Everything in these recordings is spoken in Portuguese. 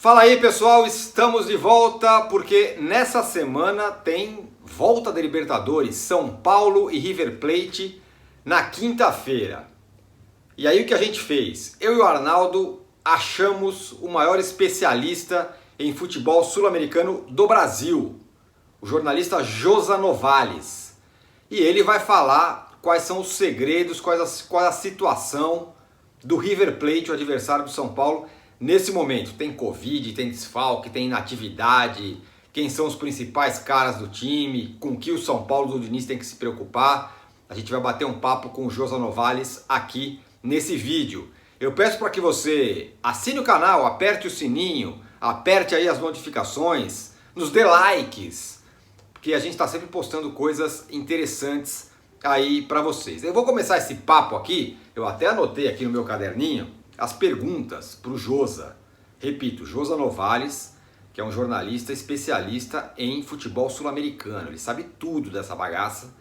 Fala aí pessoal, estamos de volta porque nessa semana tem volta da Libertadores, São Paulo e River Plate na quinta-feira. E aí o que a gente fez? Eu e o Arnaldo achamos o maior especialista em futebol sul-americano do Brasil, o jornalista Josa Novales. E ele vai falar quais são os segredos, qual a situação do River Plate, o adversário do São Paulo, nesse momento. Tem Covid, tem desfalque, tem inatividade, quem são os principais caras do time, com que o São Paulo do Diniz tem que se preocupar. A gente vai bater um papo com o Josa Novales aqui nesse vídeo. Eu peço para que você assine o canal, aperte o sininho, aperte aí as notificações, nos dê likes, porque a gente está sempre postando coisas interessantes aí para vocês. Eu vou começar esse papo aqui, eu até anotei aqui no meu caderninho as perguntas para o Josa. Repito, Josa Novales, que é um jornalista especialista em futebol sul-americano. Ele sabe tudo dessa bagaça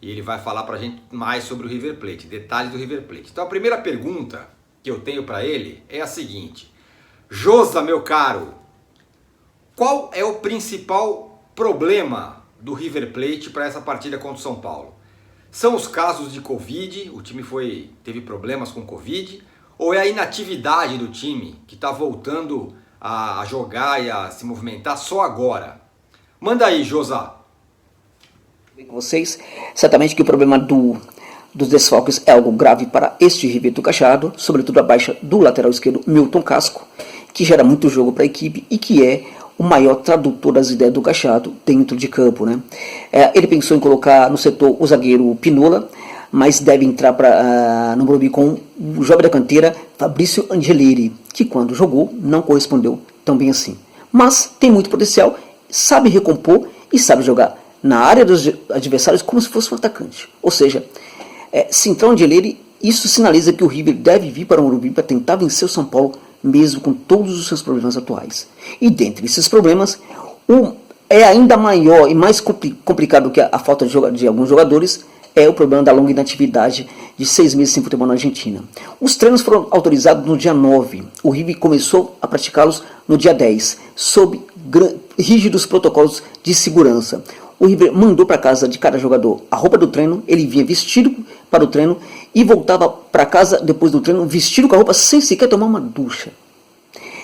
e ele vai falar para a gente mais sobre o River Plate, detalhes do River Plate. Então a primeira pergunta que eu tenho para ele é a seguinte: Josa, meu caro, qual é o principal problema do River Plate para essa partida contra o São Paulo? São os casos de Covid, o time teve problemas com Covid, ou é a inatividade do time que está voltando a jogar e a se movimentar só agora? Manda aí, Josa. Com vocês, certamente que o problema dos desfalques é algo grave para este River do Gallardo, sobretudo a baixa do lateral esquerdo Milton Casco, que gera muito jogo para a equipe e que é o maior tradutor das ideias do Gallardo dentro de campo, né? Ele pensou em colocar no setor o zagueiro Pinola, mas deve entrar no Morumbi com o jovem da canteira Fabrício Angelieri, que quando jogou não correspondeu tão bem assim. Mas tem muito potencial, sabe recompor e sabe jogar na área dos adversários como se fosse um atacante. Ou seja, se entrar o Angelieri, isso sinaliza que o River deve vir para o Morumbi para tentar vencer o São Paulo, mesmo com todos os seus problemas atuais. E dentre esses problemas, é ainda maior e mais complicado que a falta de alguns jogadores, é o problema da longa inatividade de 6 meses sem futebol na Argentina. Os treinos foram autorizados no dia 9. O River começou a praticá-los no dia 10, sob rígidos protocolos de segurança. O River mandou para casa de cada jogador a roupa do treino, ele vinha vestido para o treino e voltava para casa depois do treino vestido com a roupa sem sequer tomar uma ducha.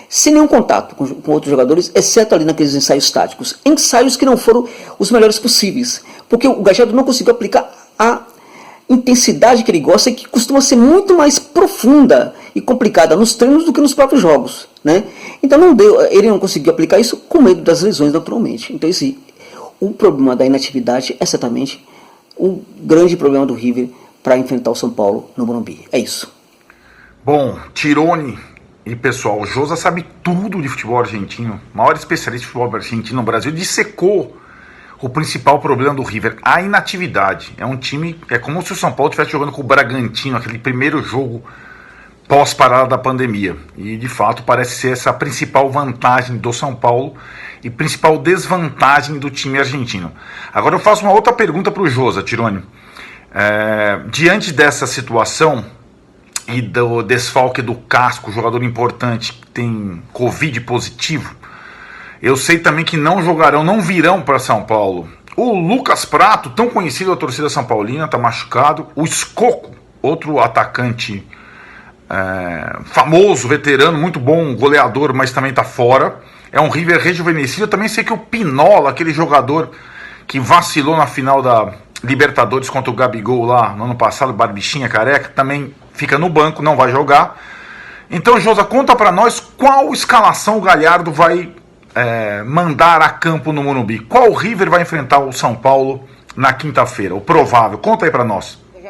Sem nenhum contato com outros jogadores, exceto ali naqueles ensaios táticos. Ensaios que não foram os melhores possíveis, porque o Gallardo não conseguiu aplicar a intensidade que ele gosta e que costuma ser muito mais profunda e complicada nos treinos do que nos próprios jogos, né? Então ele não conseguiu aplicar isso com medo das lesões naturalmente. Então o problema da inatividade é certamente o grande problema do River para enfrentar o São Paulo no Morumbi. É isso. Bom, Tirone e pessoal, o Josa sabe tudo de futebol argentino, maior especialista de futebol argentino no Brasil, dissecou o principal problema do River, a inatividade. É um time, é como se o São Paulo estivesse jogando com o Bragantino, aquele primeiro jogo pós-parada da pandemia. E de fato parece ser essa a principal vantagem do São Paulo e principal desvantagem do time argentino. Agora eu faço uma outra pergunta para o Josa, Tirone. Diante dessa situação e do desfalque do Casco, jogador importante que tem Covid positivo, eu sei também que não virão para São Paulo o Lucas Prato, tão conhecido da torcida São Paulina, está machucado. O Escoco, outro atacante famoso, veterano, muito bom, goleador, mas também está fora. É um River rejuvenescido. Eu também sei que o Pinola, aquele jogador que vacilou na final da Libertadores contra o Gabigol lá no ano passado, Barbichinha Careca, também fica no banco, não vai jogar. Então, Josa, conta para nós qual escalação o Gallardo vai mandar a campo no Morumbi. Qual River vai enfrentar o São Paulo na quinta-feira? O provável. Conta aí para nós. O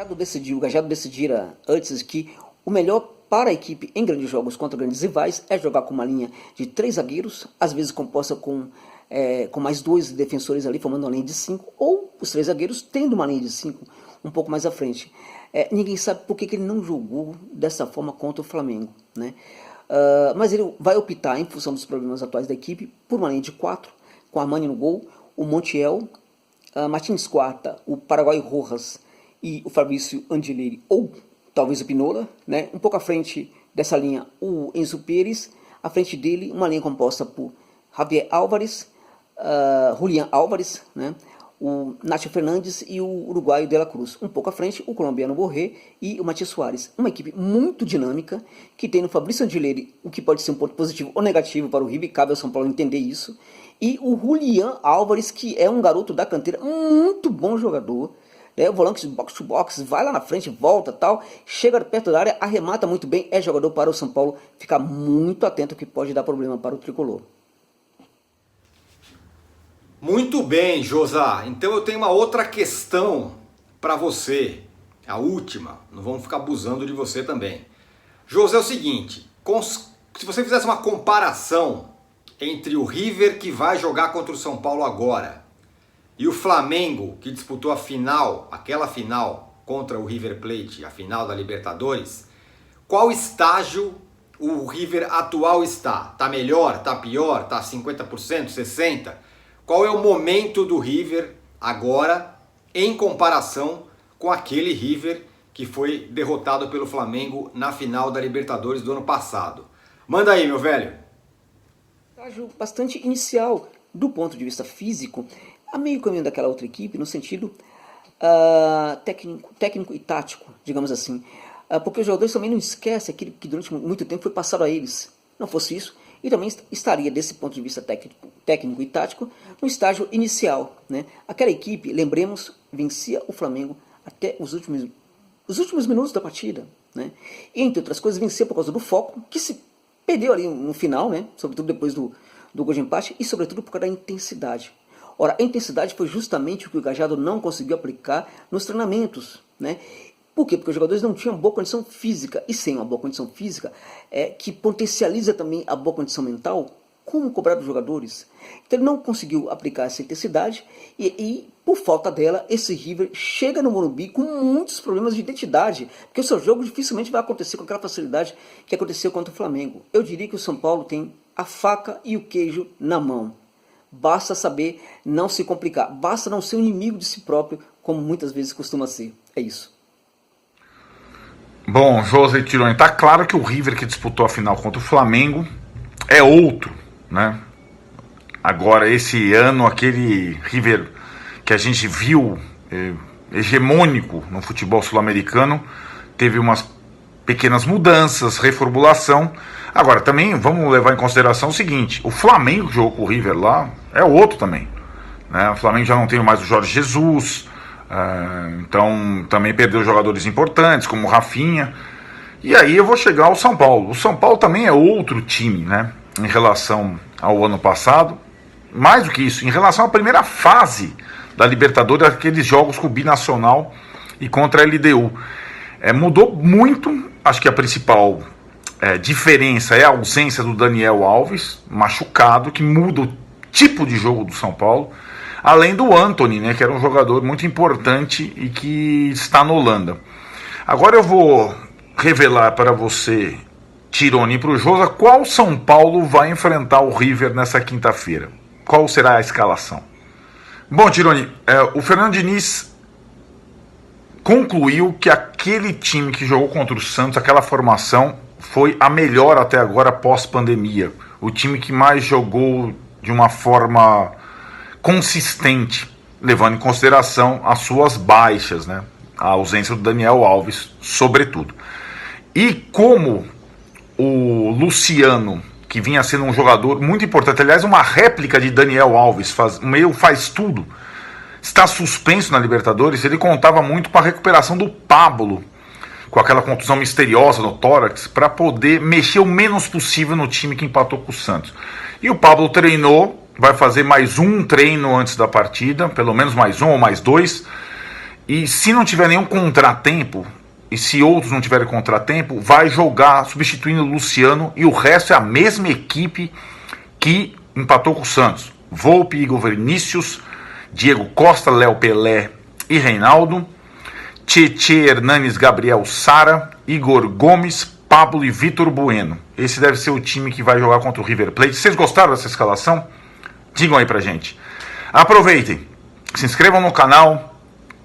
Gallardo decidira antes que o melhor para a equipe em grandes jogos contra grandes rivais é jogar com uma linha de 3 zagueiros, às vezes composta com mais 2 defensores ali, formando uma linha de 5, ou os 3 zagueiros tendo uma linha de 5 um pouco mais à frente. Ninguém sabe por que ele não jogou dessa forma contra o Flamengo, né? Mas ele vai optar, em função dos problemas atuais da equipe, por uma linha de 4, com Armani no gol, o Montiel, Martins Quarta, o Paraguai Rojas e o Fabrício Angelieri, ou talvez o Pinola, né? Um pouco à frente dessa linha, o Enzo Pérez, À frente dele, uma linha composta por Javier Álvares, Julián Álvares, né? O Nacho Fernandes e o uruguaio De La Cruz. Um pouco à frente, o colombiano Borré e o Matias Soares. Uma equipe muito dinâmica, que tem no Fabrício Angileri o que pode ser um ponto positivo ou negativo para o River, cabe ao São Paulo entender isso. E o Julián Álvares, que é um garoto da canteira, muito bom jogador. O volante de box to box, vai lá na frente, volta, tal, chega perto da área, arremata muito bem, é jogador para o São Paulo ficar muito atento, que pode dar problema para o tricolor. Muito bem, Josá. Então eu tenho uma outra questão para você. A última. Não vamos ficar abusando de você também. José, é o seguinte. Se você fizesse uma comparação entre o River, que vai jogar contra o São Paulo agora, e o Flamengo, que disputou a final, aquela final contra o River Plate, a final da Libertadores, qual estágio o River atual está? Tá melhor? Tá pior? Tá 50%? 60%? Qual é o momento do River agora em comparação com aquele River que foi derrotado pelo Flamengo na final da Libertadores do ano passado? Manda aí, meu velho. Estágio bastante inicial do ponto de vista físico, a meio caminho daquela outra equipe, no sentido técnico e tático, digamos assim. Porque os jogadores também não esquecem aquilo que durante muito tempo foi passado a eles. Não fosse isso, e também estaria, desse ponto de vista técnico e tático, no estágio inicial, né? Aquela equipe, lembremos, vencia o Flamengo até os últimos minutos da partida, né? E, entre outras coisas, vencia por causa do foco, que se perdeu ali no final, né? Sobretudo depois do gol de empate, e sobretudo por causa da intensidade. Ora, a intensidade foi justamente o que o Gajardo não conseguiu aplicar nos treinamentos, né? Por quê? Porque os jogadores não tinham boa condição física, e sem uma boa condição física, que potencializa também a boa condição mental, como cobrar dos jogadores. Então ele não conseguiu aplicar essa intensidade, e por falta dela, esse River chega no Morumbi com muitos problemas de identidade, porque o seu jogo dificilmente vai acontecer com aquela facilidade que aconteceu contra o Flamengo. Eu diria que o São Paulo tem a faca e o queijo na mão. Basta saber não se complicar, basta não ser um inimigo de si próprio, como muitas vezes costuma ser. É isso. Bom, José Tironi, tá claro que o River que disputou a final contra o Flamengo é outro, né? Agora, esse ano, aquele River que a gente viu hegemônico no futebol sul-americano, teve umas pequenas mudanças, reformulação. Agora, também vamos levar em consideração o seguinte, o Flamengo que jogou com o River lá é outro também, né? O Flamengo já não tem mais o Jorge Jesus, então também perdeu jogadores importantes, como o Rafinha. E aí eu vou chegar ao São Paulo. O São Paulo também é outro time, né, em relação ao ano passado. Mais do que isso, em relação à primeira fase da Libertadores, aqueles jogos com o Binacional e contra a LDU. Mudou muito, acho que a principal diferença é a ausência do Daniel Alves, machucado, que muda o tipo de jogo do São Paulo. Além do Antony, né, que era um jogador muito importante e que está na Holanda. Agora eu vou revelar para você, Tironi, e para o Josa, qual São Paulo vai enfrentar o River nessa quinta-feira. Qual será a escalação? Bom, Tironi, o Fernando Diniz concluiu que aquele time que jogou contra o Santos, aquela formação, foi a melhor até agora pós-pandemia. O time que mais jogou de uma forma consistente, levando em consideração as suas baixas, né? A ausência do Daniel Alves, sobretudo. E como o Luciano, que vinha sendo um jogador muito importante, aliás, uma réplica de Daniel Alves, faz tudo, está suspenso na Libertadores, ele contava muito com a recuperação do Pablo, com aquela contusão misteriosa no tórax, para poder mexer o menos possível no time que empatou com o Santos. E o Pablo treinou, vai fazer mais um treino antes da partida, pelo menos mais um ou mais dois, e se não tiver nenhum contratempo, e se outros não tiverem contratempo, vai jogar substituindo o Luciano, e o resto é a mesma equipe que empatou com o Santos. Volpe, Igor Vinícius, Diego Costa, Léo Pelé e Reinaldo, Tietê, Hernanes, Gabriel Sara, Igor Gomes, Pablo e Vitor Bueno. Esse deve ser o time que vai jogar contra o River Plate. Vocês gostaram dessa escalação? Digam aí pra gente. Aproveitem, se inscrevam no canal,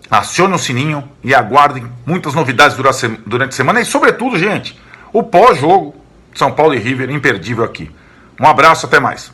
acionem o sininho e aguardem muitas novidades durante a semana. E sobretudo, gente, o pós-jogo São Paulo e River, imperdível aqui. Um abraço, até mais.